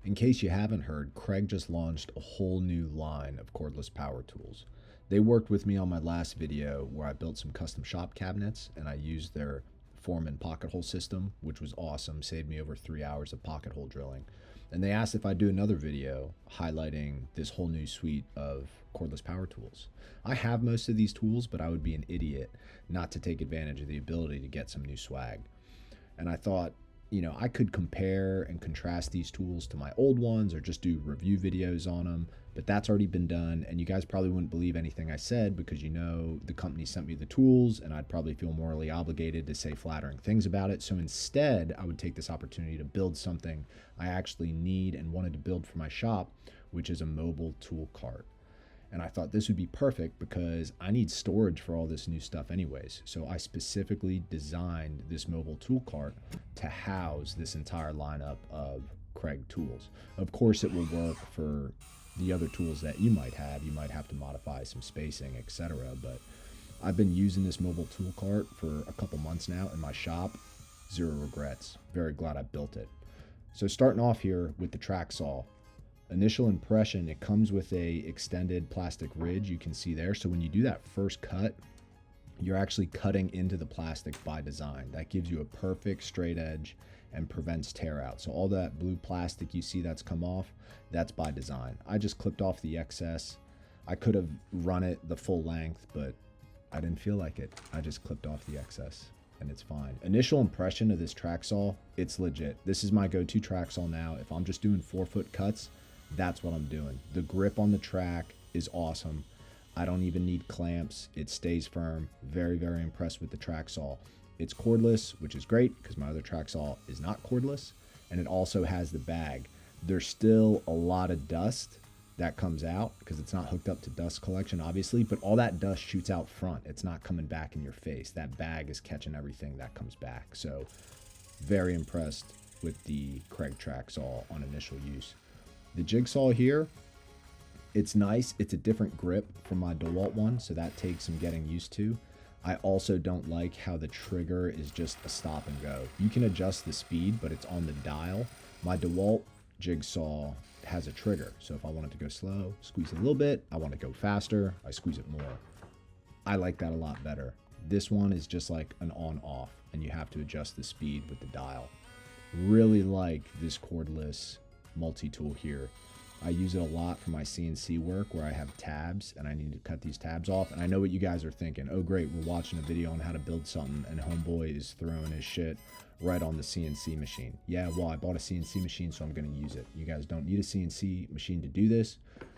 In case you haven't heard, Kreg just launched a whole new line of cordless power tools. They worked with me on my last video where I built some custom shop cabinets and I used their Foreman pocket hole system, which was awesome, saved me over 3 hours of pocket hole drilling. And they asked if I'd do another video highlighting this whole new suite of cordless power tools. I have most of these tools, but I would be an idiot not to take advantage of the ability to get some new swag. And I thought, I could compare and contrast these tools to my old ones or just do review videos on them, but that's already been done. And you guys probably wouldn't believe anything I said because the company sent me the tools and I'd probably feel morally obligated to say flattering things about it. So instead, I would take this opportunity to build something I actually need and wanted to build for my shop, which is a mobile tool cart. And I thought this would be perfect because I need storage for all this new stuff anyways. So I specifically designed this mobile tool cart to house this entire lineup of Kreg tools. Of course, it will work for the other tools that you might have. You might have to modify some spacing, etc. But I've been using this mobile tool cart for a couple months now in my shop. Zero regrets. Very glad I built it. So starting off here with the track saw. Initial impression, it comes with a extended plastic ridge, you can see there. So when you do that first cut, you're actually cutting into the plastic by design. That gives you a perfect straight edge and prevents tear out. So all that blue plastic you see that's come off, that's by design. I just clipped off the excess. I could have run it the full length, but I didn't feel like it. I just clipped off the excess and it's fine. Initial impression of this track saw, it's legit. This is my go-to track saw now. If I'm just doing 4-foot cuts, that's what I'm doing. The grip on the track is awesome. I don't even need clamps. It stays firm. Very, very impressed with the track saw. It's cordless, which is great because my other track saw is not cordless. And it also has the bag. There's still a lot of dust that comes out because it's not hooked up to dust collection, obviously, but all that dust shoots out front. It's not coming back in your face. That bag is catching everything that comes back. So very impressed with the Kreg track saw on initial use. The jigsaw here, it's nice. It's a different grip from my DeWalt one, so that takes some getting used to. I also don't like how the trigger is just a stop and go. You can adjust the speed, but it's on the dial. My DeWalt jigsaw has a trigger, so if I want it to go slow, squeeze it a little bit. I want to go faster, I squeeze it more. I like that a lot better. This one is just like an on-off, and you have to adjust the speed with the dial. Really like this cordless multi-tool here. I use it a lot for my CNC work where I have tabs and I need to cut these tabs off. And I know what you guys are thinking. Oh great, we're watching a video on how to build something and homeboy is throwing his shit right on the CNC machine. Yeah, well, I bought a CNC machine, so I'm going to use it. You guys don't need a CNC machine to do this.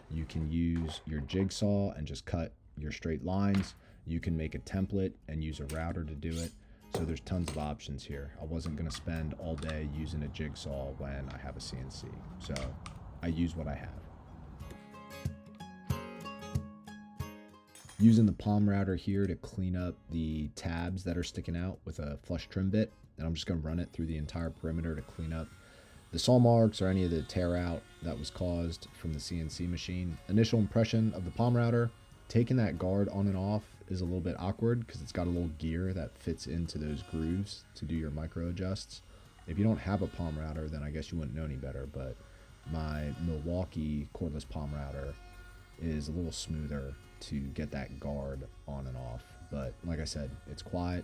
You can use your jigsaw and just cut your straight lines. You can make a template and use a router to do it. So there's tons of options here. I wasn't going to spend all day using a jigsaw when I have a CNC. So I use what I have. Using the palm router here to clean up the tabs that are sticking out with a flush trim bit. And I'm just going to run it through the entire perimeter to clean up the saw marks or any of the tear out that was caused from the CNC machine. Initial impression of the palm router, taking that guard on and off is a little bit awkward because it's got a little gear that fits into those grooves to do your micro adjusts. If you don't have a palm router, then I guess you wouldn't know any better, but my Milwaukee cordless palm router is a little smoother to get that guard on and off. But like I said, it's quiet.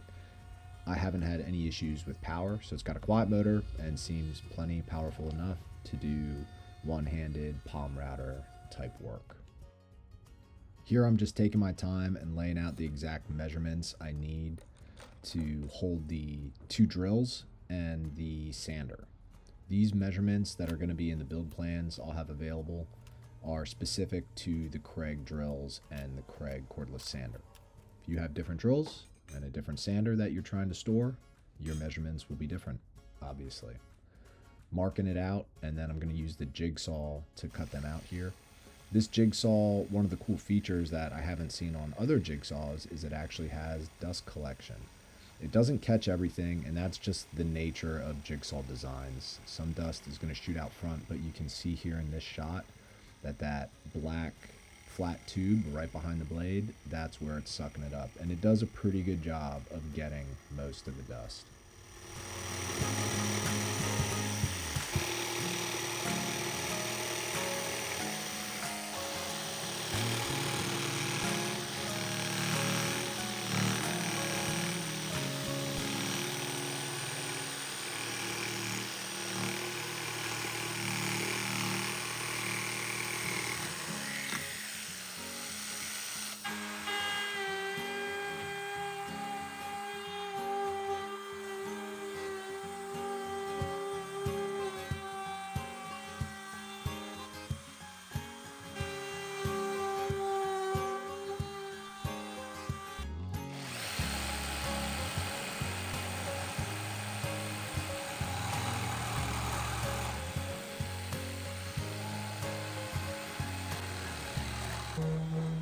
I haven't had any issues with power, so it's got a quiet motor and seems plenty powerful enough to do one-handed palm router type work. Here I'm just taking my time and laying out the exact measurements I need to hold the 2 drills and the sander. These measurements that are going to be in the build plans I'll have available are specific to the Kreg drills and the Kreg cordless sander. If you have different drills and a different sander that you're trying to store, your measurements will be different, obviously. Marking it out, and then I'm going to use the jigsaw to cut them out here. This jigsaw, one of the cool features that I haven't seen on other jigsaws is it actually has dust collection. It doesn't catch everything, and that's just the nature of jigsaw designs. Some dust is going to shoot out front, but you can see here in this shot that black flat tube right behind the blade, that's where it's sucking it up. And it does a pretty good job of getting most of the dust.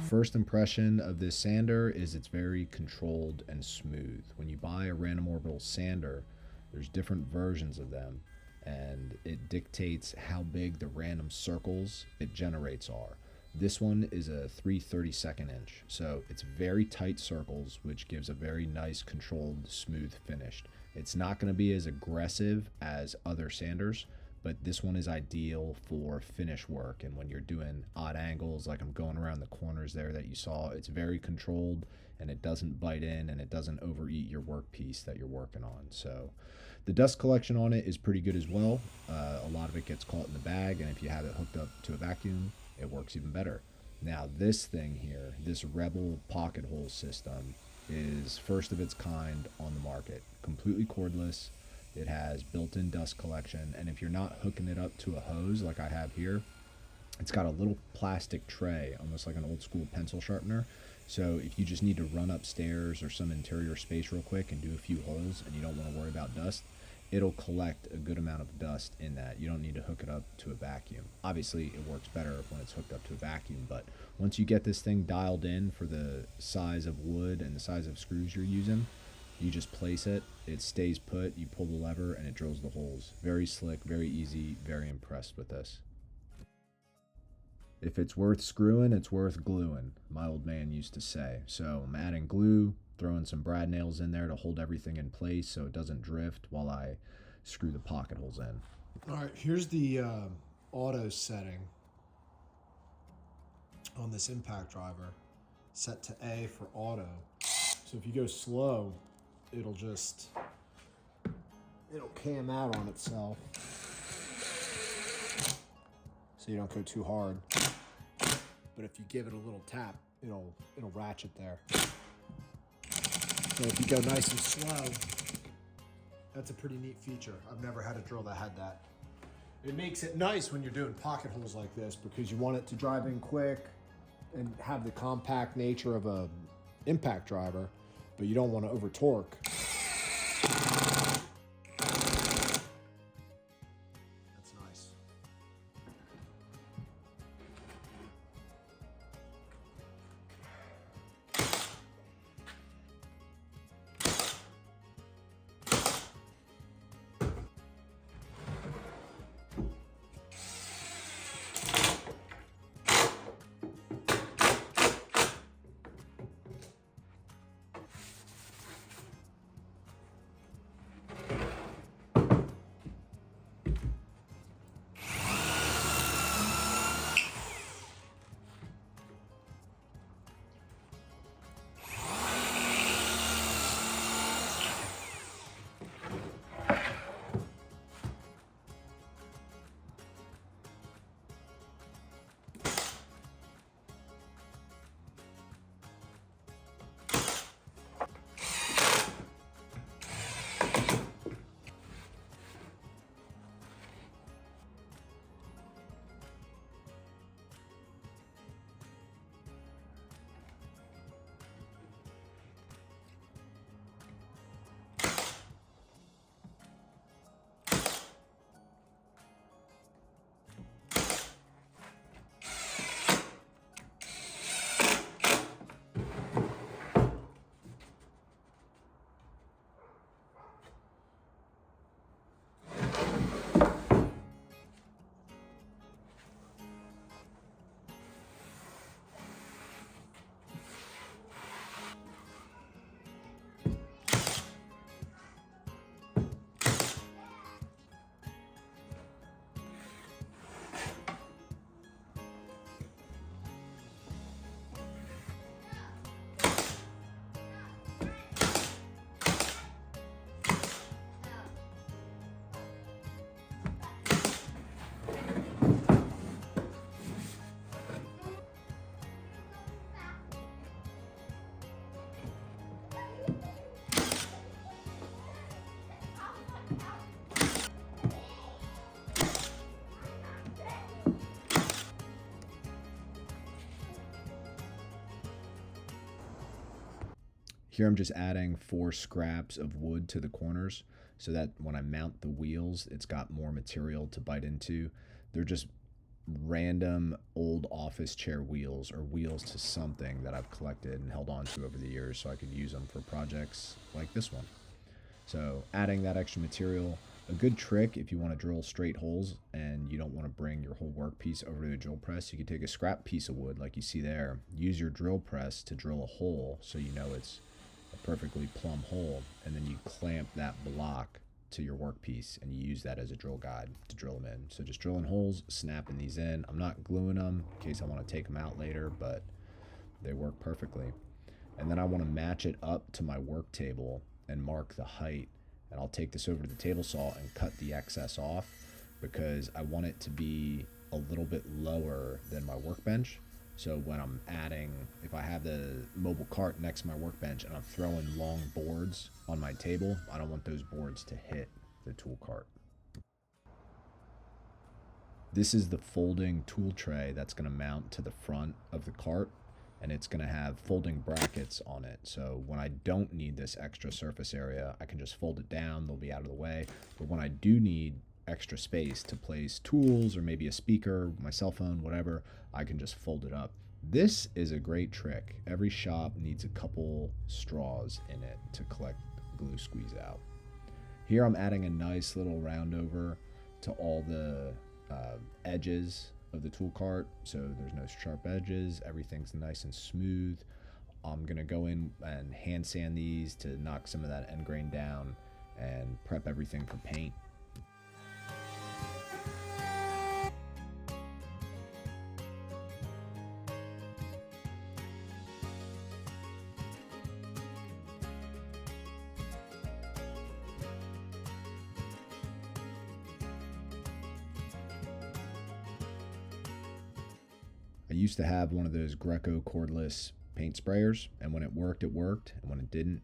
First impression of this sander is it's very controlled and smooth. When you buy a random orbital sander, there's different versions of them, and it dictates how big the random circles it generates are. This one is a 3/32 inch, so it's very tight circles, which gives a very nice, controlled, smooth finish. It's not going to be as aggressive as other sanders, but this one is ideal for finish work. And when you're doing odd angles, like I'm going around the corners there that you saw, it's very controlled and it doesn't bite in and it doesn't overeat your workpiece that you're working on. So the dust collection on it is pretty good as well. A lot of it gets caught in the bag, and if you have it hooked up to a vacuum, it works even better. Now this thing here, this Rebel pocket hole system, is first of its kind on the market. Completely cordless. It has built-in dust collection, and if you're not hooking it up to a hose like I have here, it's got a little plastic tray, almost like an old school pencil sharpener. So if you just need to run upstairs or some interior space real quick and do a few holes and you don't want to worry about dust, it'll collect a good amount of dust in that. You don't need to hook it up to a vacuum. Obviously, it works better when it's hooked up to a vacuum, but once you get this thing dialed in for the size of wood and the size of screws you're using, you just place it, it stays put, you pull the lever, and it drills the holes. Very slick, very easy, very impressed with this. If it's worth screwing, it's worth gluing, my old man used to say. So I'm adding glue, throwing some brad nails in there to hold everything in place so it doesn't drift while I screw the pocket holes in. All right, here's the auto setting on this impact driver, set to A for auto. So if you go slow, it'll cam out on itself, so you don't go too hard. But if you give it a little tap, it'll ratchet there. So if you go nice and slow, that's a pretty neat feature. I've never had a drill that had that. It makes it nice when you're doing pocket holes like this, because you want it to drive in quick and have the compact nature of a impact driver, but you don't want to over torque. That's nice. Here I'm just adding 4 scraps of wood to the corners so that when I mount the wheels, it's got more material to bite into. They're just random old office chair wheels or wheels to something that I've collected and held on to over the years so I could use them for projects like this one. So adding that extra material, a good trick if you want to drill straight holes and you don't want to bring your whole workpiece over to the drill press, you can take a scrap piece of wood like you see there, use your drill press to drill a hole so you know it's a perfectly plumb hole, and then you clamp that block to your workpiece and you use that as a drill guide to drill them in. So just drilling holes, snapping these in. I'm not gluing them in case I want to take them out later, but they work perfectly. And then I want to match it up to my work table and mark the height, and I'll take this over to the table saw and cut the excess off because I want it to be a little bit lower than my workbench. So when I'm adding, if I have the mobile cart next to my workbench and I'm throwing long boards on my table, I don't want those boards to hit the tool cart. This is the folding tool tray that's going to mount to the front of the cart, and it's going to have folding brackets on it. So when I don't need this extra surface area, I can just fold it down, they'll be out of the way. But when I do need extra space to place tools or maybe a speaker, my cell phone, whatever, I can just fold it up. This is a great trick. Every shop needs a couple straws in it to collect glue squeeze out. Here I'm adding a nice little round over to all the edges of the tool cart, so there's no sharp edges, everything's nice and smooth. I'm gonna go in and hand sand these to knock some of that end grain down and prep everything for paint. I used to have one of those Greco cordless paint sprayers, and when it worked, and when it didn't,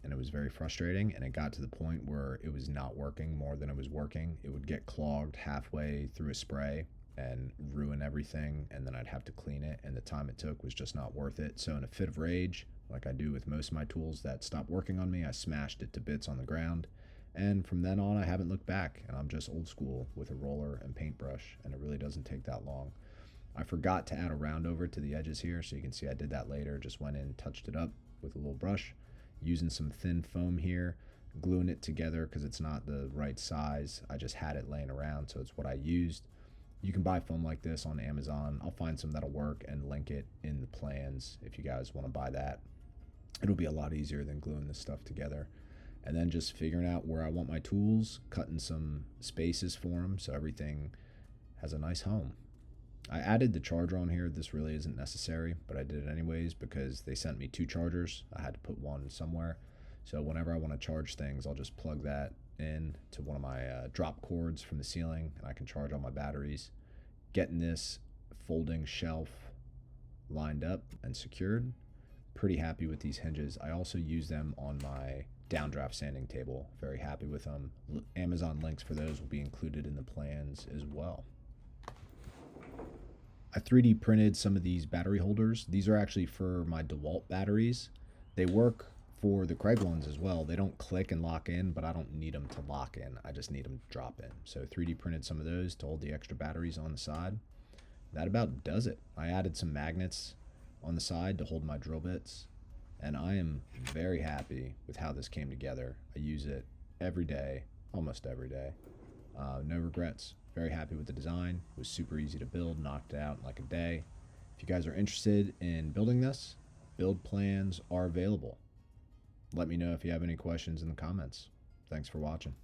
and it was very frustrating, and it got to the point where it was not working more than it was working. It would get clogged halfway through a spray and ruin everything, and then I'd have to clean it, and the time it took was just not worth it. So in a fit of rage, like I do with most of my tools that stopped working on me, I smashed it to bits on the ground, and from then on I haven't looked back, and I'm just old school with a roller and paintbrush, and it really doesn't take that long. I forgot to add a round over to the edges here, so you can see I did that later. Just went in, touched it up with a little brush, using some thin foam here, gluing it together because it's not the right size. I just had it laying around, so it's what I used. You can buy foam like this on Amazon. I'll find some that'll work and link it in the plans if you guys want to buy that. It'll be a lot easier than gluing this stuff together. And then just figuring out where I want my tools, cutting some spaces for them so everything has a nice home. I added the charger on here. This really isn't necessary, but I did it anyways because they sent me 2 chargers. I had to put one somewhere. So whenever I want to charge things, I'll just plug that in to one of my drop cords from the ceiling, and I can charge all my batteries. Getting this folding shelf lined up and secured. Pretty happy with these hinges. I also use them on my downdraft sanding table. Very happy with them. Amazon links for those will be included in the plans as well. I 3D printed some of these battery holders. These are actually for my DeWalt batteries. They work for the Kreg ones as well. They don't click and lock in, but I don't need them to lock in. I just need them to drop in. So 3D printed some of those to hold the extra batteries on the side. That about does it. I added some magnets on the side to hold my drill bits, and I am very happy with how this came together. I use it every day, almost every day. No regrets. Very happy with the design. It was super easy to build, knocked it out in like a day. If you guys are interested in building this, build plans are available. Let me know if you have any questions in the comments. Thanks for watching.